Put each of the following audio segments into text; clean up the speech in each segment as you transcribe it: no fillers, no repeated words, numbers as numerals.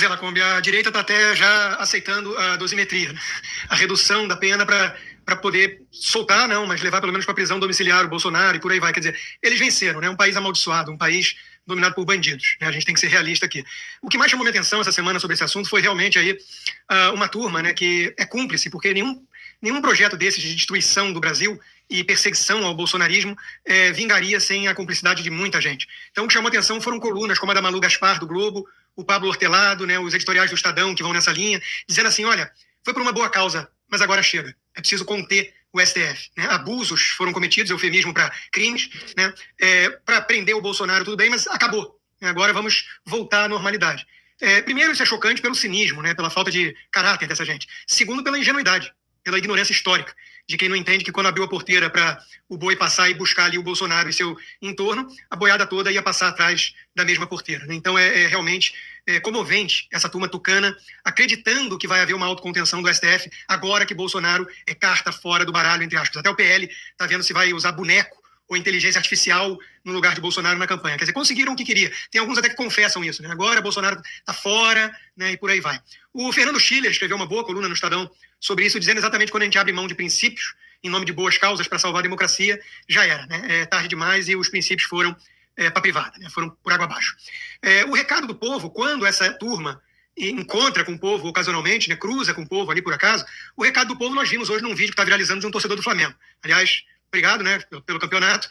Pois é, Lacombe, a direita está até já aceitando a dosimetria, né? A redução da pena para poder soltar, não, mas levar pelo menos para prisão domiciliar o Bolsonaro e por aí vai. Quer dizer, eles venceram, né? Um país amaldiçoado, um país dominado por bandidos, né? A gente tem que ser realista aqui. O que mais chamou minha atenção essa semana sobre esse assunto foi realmente aí uma turma, né, que é cúmplice, porque nenhum projeto desses de destruição do Brasil e perseguição ao bolsonarismo vingaria sem a cumplicidade de muita gente. Então, o que chamou atenção foram colunas como a da Malu Gaspar, do Globo, o Pablo Hortelado, né, os editoriais do Estadão que vão nessa linha, dizendo assim, olha, foi por uma boa causa, mas agora chega. É preciso conter o STF. Né? Abusos foram cometidos, eufemismo para crimes, né? Para prender o Bolsonaro, tudo bem, mas acabou. Agora vamos voltar à normalidade. Primeiro, isso é chocante pelo cinismo, né? Pela falta de caráter dessa gente. Segundo, pela ingenuidade, pela ignorância histórica, de quem não entende que quando abriu a porteira para o boi passar e buscar ali o Bolsonaro e seu entorno, a boiada toda ia passar atrás da mesma porteira. Né? Então é realmente comovente essa turma tucana acreditando que vai haver uma autocontenção do STF agora que Bolsonaro é carta fora do baralho, entre aspas. Até o PL está vendo se vai usar boneco ou inteligência artificial no lugar de Bolsonaro na campanha. Quer dizer, conseguiram o que queria. Tem alguns até que confessam isso. Né? Agora Bolsonaro está fora, né? E por aí vai. O Fernando Schiller escreveu uma boa coluna no Estadão sobre isso, dizendo exatamente quando a gente abre mão de princípios em nome de boas causas para salvar a democracia, já era. Né? É tarde demais e os princípios foram para a privada, né? Foram por água abaixo. O recado do povo, quando essa turma encontra com o povo ocasionalmente, né? Cruza com o povo ali por acaso, o recado do povo nós vimos hoje num vídeo que está viralizando de um torcedor do Flamengo. Aliás, obrigado, né, pelo campeonato,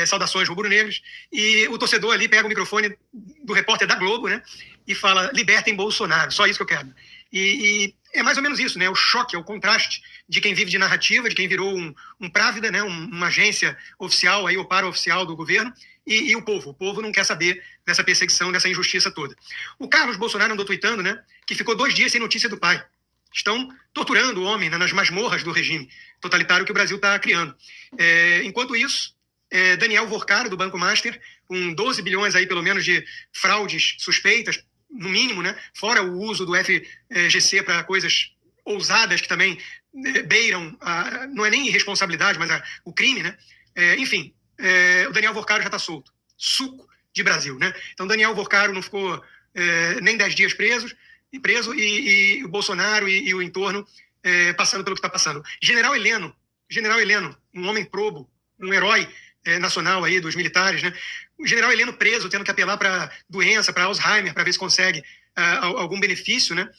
saudações rubro-negros, e o torcedor ali pega o microfone do repórter da Globo, né, e fala, libertem Bolsonaro, só isso que eu quero. E é mais ou menos isso, né, o choque, é o contraste de quem vive de narrativa, de quem virou um Právida, né, uma agência oficial, aí, ou para-oficial do governo, e o povo não quer saber dessa perseguição, dessa injustiça toda. O Carlos Bolsonaro andou tuitando, né, que ficou 2 dias sem notícia do pai. Estão torturando o homem, né, nas masmorras do regime totalitário que o Brasil está criando. Enquanto isso, Daniel Vorcaro, do Banco Master, com 12 bilhões aí, pelo menos, de fraudes suspeitas, no mínimo, né, fora o uso do FGC para coisas ousadas que também beiram, não é nem irresponsabilidade, mas o crime, né? Enfim, o Daniel Vorcaro já está solto. Suco de Brasil, né? Então, Daniel Vorcaro não ficou nem 10 dias preso e o Bolsonaro e o entorno passando pelo que está passando. General Heleno, um homem probo, um herói nacional aí dos militares, né? O general Heleno preso, tendo que apelar para doença, para Alzheimer, para ver se consegue algum benefício, né?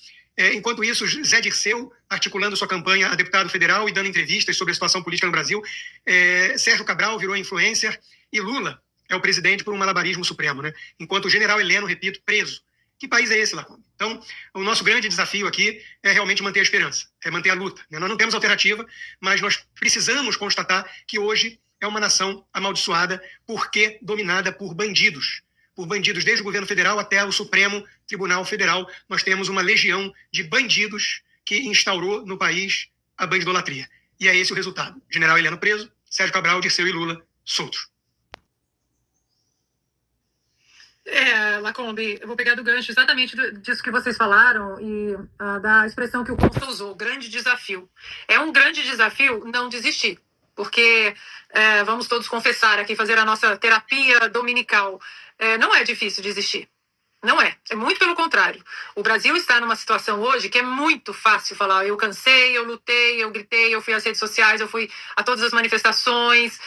Enquanto isso, Zé Dirceu articulando sua campanha a deputado federal e dando entrevistas sobre a situação política no Brasil. Sérgio Cabral virou influencer e Lula é o presidente por um malabarismo supremo, né? Enquanto o general Heleno, repito, preso. Que país é esse, Lacombe? Então, o nosso grande desafio aqui é realmente manter a esperança, é manter a luta. Né? Nós não temos alternativa, mas nós precisamos constatar que hoje é uma nação amaldiçoada porque dominada por bandidos. Por bandidos desde o governo federal até o Supremo Tribunal Federal. Nós temos uma legião de bandidos que instaurou no país a bandidolatria. E é esse o resultado. General Heleno preso, Sérgio Cabral, Dirceu e Lula soltos. Lacombe, eu vou pegar do gancho exatamente disso que vocês falaram e da expressão que o Consta usou, grande desafio. É um grande desafio não desistir, porque vamos todos confessar aqui, fazer a nossa terapia dominical. Não é difícil desistir. Não é muito pelo contrário. O Brasil está numa situação hoje que é muito fácil falar, eu cansei, eu lutei, eu gritei, eu fui às redes sociais, eu fui a todas as manifestações,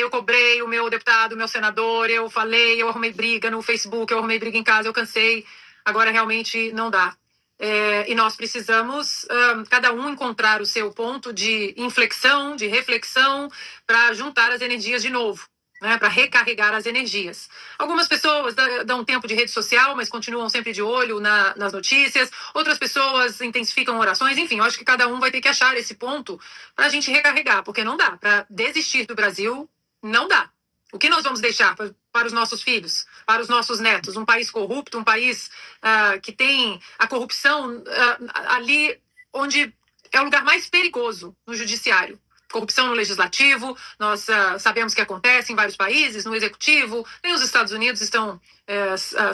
eu cobrei o meu deputado, o meu senador, eu falei, eu arrumei briga no Facebook, eu arrumei briga em casa, eu cansei. Agora realmente não dá. E nós precisamos, cada um, encontrar o seu ponto de inflexão, de reflexão, para juntar as energias de novo. Né, para recarregar as energias. Algumas pessoas dão tempo de rede social, mas continuam sempre de olho nas notícias. Outras pessoas intensificam orações. Enfim, eu acho que cada um vai ter que achar esse ponto para a gente recarregar, porque não dá. Para desistir do Brasil, não dá. O que nós vamos deixar para os nossos filhos, para os nossos netos? Um país corrupto, um país que tem a corrupção ali onde é o lugar mais perigoso, no judiciário. Corrupção no legislativo, nós sabemos que acontece em vários países, no executivo, nem os Estados Unidos estão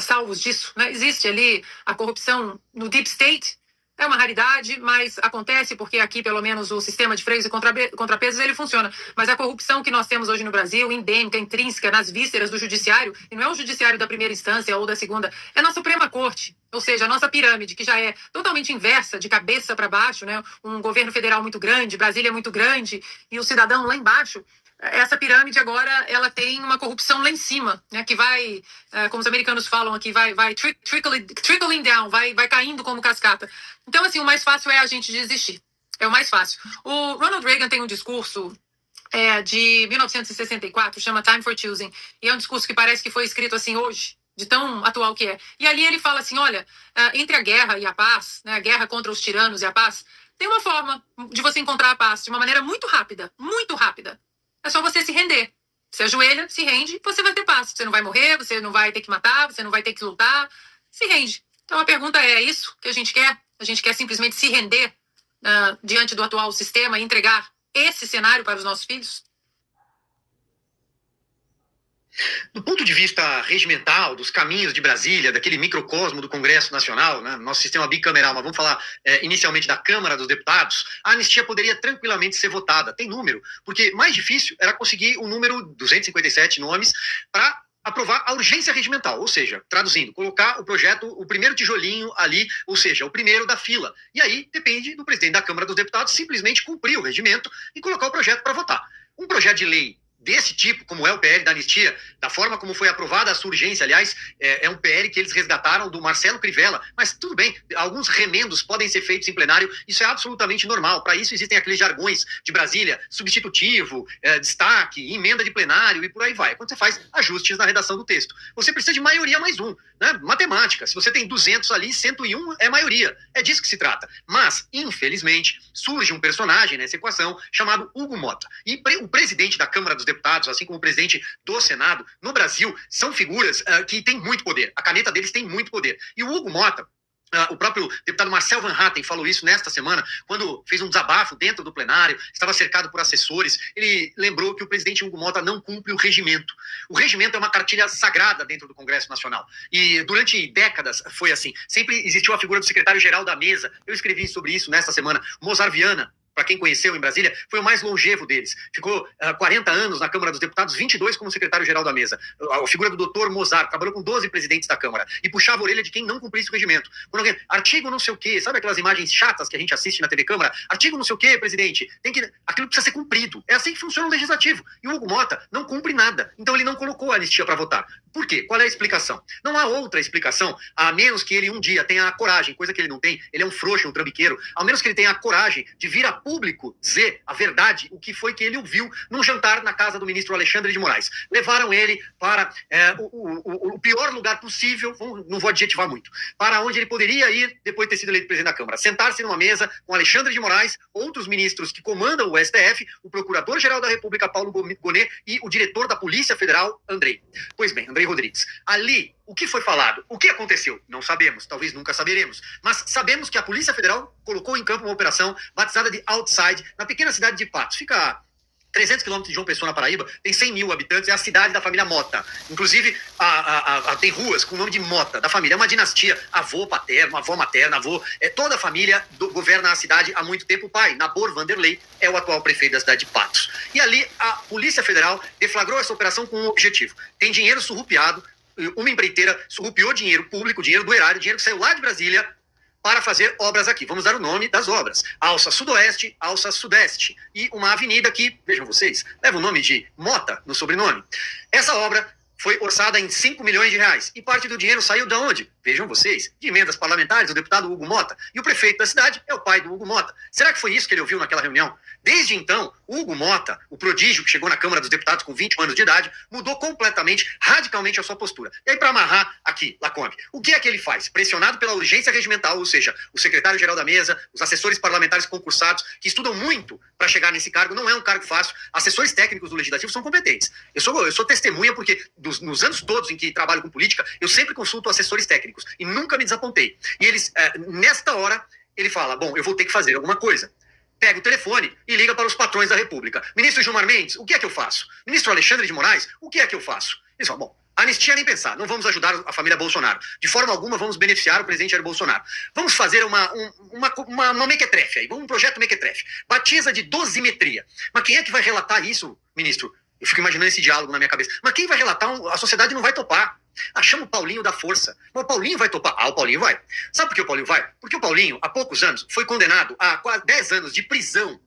salvos disso. Né? Existe ali a corrupção no deep state, é uma raridade, mas acontece porque aqui, pelo menos, o sistema de freios e contrapesos, ele funciona. Mas a corrupção que nós temos hoje no Brasil, endêmica, intrínseca, nas vísceras do judiciário, e não é o judiciário da primeira instância ou da segunda, é na Suprema Corte. Ou seja, a nossa pirâmide, que já é totalmente inversa, de cabeça para baixo, né? Um governo federal muito grande, Brasília muito grande, e o cidadão lá embaixo, essa pirâmide agora ela tem uma corrupção lá em cima, né? Que vai, como os americanos falam aqui, vai trickling down, vai caindo como cascata. Então, assim, o mais fácil é a gente desistir. É o mais fácil. O Ronald Reagan tem um discurso de 1964, chama Time for Choosing, e é um discurso que parece que foi escrito assim hoje, de tão atual que é. E ali ele fala assim, olha, entre a guerra e a paz, né, a guerra contra os tiranos e a paz, tem uma forma de você encontrar a paz de uma maneira muito rápida, muito rápida. É só você se render. Você ajoelha, se rende, você vai ter paz. Você não vai morrer, você não vai ter que matar, você não vai ter que lutar. Se rende. Então a pergunta é isso que a gente quer? A gente quer simplesmente se render diante do atual sistema e entregar esse cenário para os nossos filhos? Do ponto de vista regimental, dos caminhos de Brasília, daquele microcosmo do Congresso Nacional, né, nosso sistema bicameral, mas vamos falar inicialmente da Câmara dos Deputados, a anistia poderia tranquilamente ser votada. Tem número, porque mais difícil era conseguir o número 257 nomes para aprovar a urgência regimental, ou seja, traduzindo, colocar o projeto, o primeiro tijolinho ali, ou seja, o primeiro da fila. E aí depende do presidente da Câmara dos Deputados simplesmente cumprir o regimento e colocar o projeto para votar. Um projeto de lei desse tipo, como é o PL da anistia, da forma como foi aprovada a sua urgência, aliás, é um PL que eles resgataram do Marcelo Crivella, mas tudo bem, alguns remendos podem ser feitos em plenário, isso é absolutamente normal, para isso existem aqueles jargões de Brasília, substitutivo, destaque, emenda de plenário e por aí vai, quando você faz ajustes na redação do texto. Você precisa de maioria mais um, né? Matemática, se você tem 200 ali, 101 é maioria, é disso que se trata, mas, infelizmente, surge um personagem nessa equação chamado Hugo Mota, e o presidente da Câmara dos Deputados, assim como o presidente do Senado, no Brasil, são figuras que têm muito poder. A caneta deles tem muito poder. E o Hugo Mota, o próprio deputado Marcel Van Hatten falou isso nesta semana, quando fez um desabafo dentro do plenário, estava cercado por assessores, ele lembrou que o presidente Hugo Mota não cumpre o regimento. O regimento é uma cartilha sagrada dentro do Congresso Nacional. E durante décadas foi assim. Sempre existiu a figura do secretário-geral da mesa. Eu escrevi sobre isso nesta semana. Mozart Viana, para quem conheceu em Brasília, foi o mais longevo deles. Ficou 40 anos na Câmara dos Deputados, 22 como secretário-geral da mesa. A figura do doutor Mozart, trabalhou com 12 presidentes da Câmara e puxava a orelha de quem não cumprisse o regimento. Quando alguém, artigo não sei o quê, sabe aquelas imagens chatas que a gente assiste na TV Câmara? Artigo não sei o quê, presidente, aquilo precisa ser cumprido. É assim que funciona o legislativo. E o Hugo Mota não cumpre nada. Então ele não colocou a anistia para votar. Por quê? Qual é a explicação? Não há outra explicação, a menos que ele um dia tenha a coragem, coisa que ele não tem, ele é um frouxo, um trambiqueiro, ao menos que ele tenha a coragem de vir a público dizer a verdade, o que foi que ele ouviu num jantar na casa do ministro Alexandre de Moraes. Levaram ele para o pior lugar possível, não vou adjetivar muito, para onde ele poderia ir depois de ter sido eleito presidente da Câmara. Sentar-se numa mesa com Alexandre de Moraes, outros ministros que comandam o STF, o Procurador-Geral da República, Paulo Gonet, e o diretor da Polícia Federal, Andrei. Pois bem, Andrei Rodrigues. Ali, o que foi falado? O que aconteceu? Não sabemos, talvez nunca saberemos. Mas sabemos que a Polícia Federal colocou em campo uma operação batizada de Outside, na pequena cidade de Patos. Fica a 300 quilômetros de João Pessoa, na Paraíba, tem 100 mil habitantes, é a cidade da família Mota. Inclusive, tem ruas com o nome de Mota, da família. É uma dinastia, avô paterno, avó materna, toda a família governa a cidade há muito tempo. O pai, Nabor Vanderlei, é o atual prefeito da cidade de Patos. E ali, a Polícia Federal deflagrou essa operação com um objetivo. Tem dinheiro surrupiado, uma empreiteira surrupiou dinheiro público, dinheiro do erário, dinheiro que saiu lá de Brasília, para fazer obras aqui. Vamos dar o nome das obras. Alça Sudoeste, Alça Sudeste. E uma avenida que, vejam vocês, leva o nome de Mota no sobrenome. Essa obra foi orçada em 5 milhões de reais. E parte do dinheiro saiu de onde? Vejam vocês, de emendas parlamentares do deputado Hugo Mota. E o prefeito da cidade é o pai do Hugo Mota. Será que foi isso que ele ouviu naquela reunião? Desde então, Hugo Mota, o prodígio que chegou na Câmara dos Deputados com 20 anos de idade, mudou completamente, radicalmente a sua postura. E aí, para amarrar aqui, Lacombe, o que é que ele faz? Pressionado pela urgência regimental, ou seja, o secretário-geral da mesa, os assessores parlamentares concursados, que estudam muito para chegar nesse cargo, não é um cargo fácil. Assessores técnicos do Legislativo são competentes. Eu sou testemunha porque nos anos todos em que trabalho com política, eu sempre consulto assessores técnicos e nunca me desapontei. E eles, nesta hora, ele fala, bom, eu vou ter que fazer alguma coisa. Pega o telefone e liga para os patrões da República. Ministro Gilmar Mendes, o que é que eu faço? Ministro Alexandre de Moraes, o que é que eu faço? Eles falam, bom, anistia nem pensar, não vamos ajudar a família Bolsonaro. De forma alguma vamos beneficiar o presidente Jair Bolsonaro. Vamos fazer uma mequetrefe aí, um projeto mequetrefe. Batiza de dosimetria. Mas quem é que vai relatar isso, ministro? Eu fico imaginando esse diálogo na minha cabeça. Mas quem vai relatar? A sociedade não vai topar. Chama o Paulinho da Força. Mas o Paulinho vai topar. O Paulinho vai. Sabe por que o Paulinho vai? Porque o Paulinho, há poucos anos, foi condenado a quase 10 anos de prisão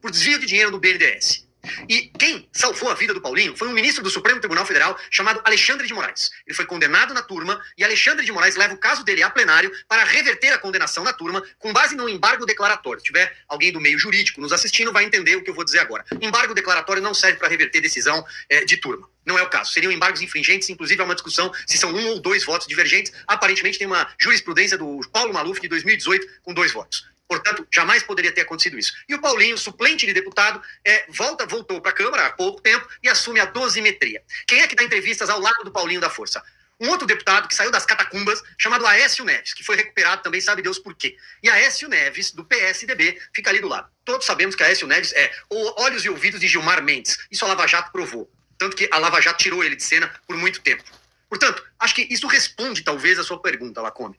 por desvio de dinheiro do BNDES. E quem salvou a vida do Paulinho foi um ministro do Supremo Tribunal Federal chamado Alexandre de Moraes. Ele foi condenado na turma e Alexandre de Moraes leva o caso dele a plenário para reverter a condenação na turma com base no embargo declaratório. Se tiver alguém do meio jurídico nos assistindo, vai entender o que eu vou dizer agora. Embargo declaratório não serve para reverter decisão de turma. Não é o caso. Seriam embargos infringentes, inclusive há uma discussão se são 1 ou 2 votos divergentes. Aparentemente tem uma jurisprudência do Paulo Maluf de 2018 com 2 votos. Portanto, jamais poderia ter acontecido isso. E o Paulinho, suplente de deputado, voltou para a Câmara há pouco tempo e assume a dosimetria. Quem é que dá entrevistas ao lado do Paulinho da Força? Um outro deputado que saiu das catacumbas, chamado Aécio Neves, que foi recuperado também, sabe Deus por quê. E Aécio Neves, do PSDB, fica ali do lado. Todos sabemos que Aécio Neves é olhos e ouvidos de Gilmar Mendes. Isso a Lava Jato provou. Tanto que a Lava Jato tirou ele de cena por muito tempo. Portanto, acho que isso responde talvez a sua pergunta, Lacombe.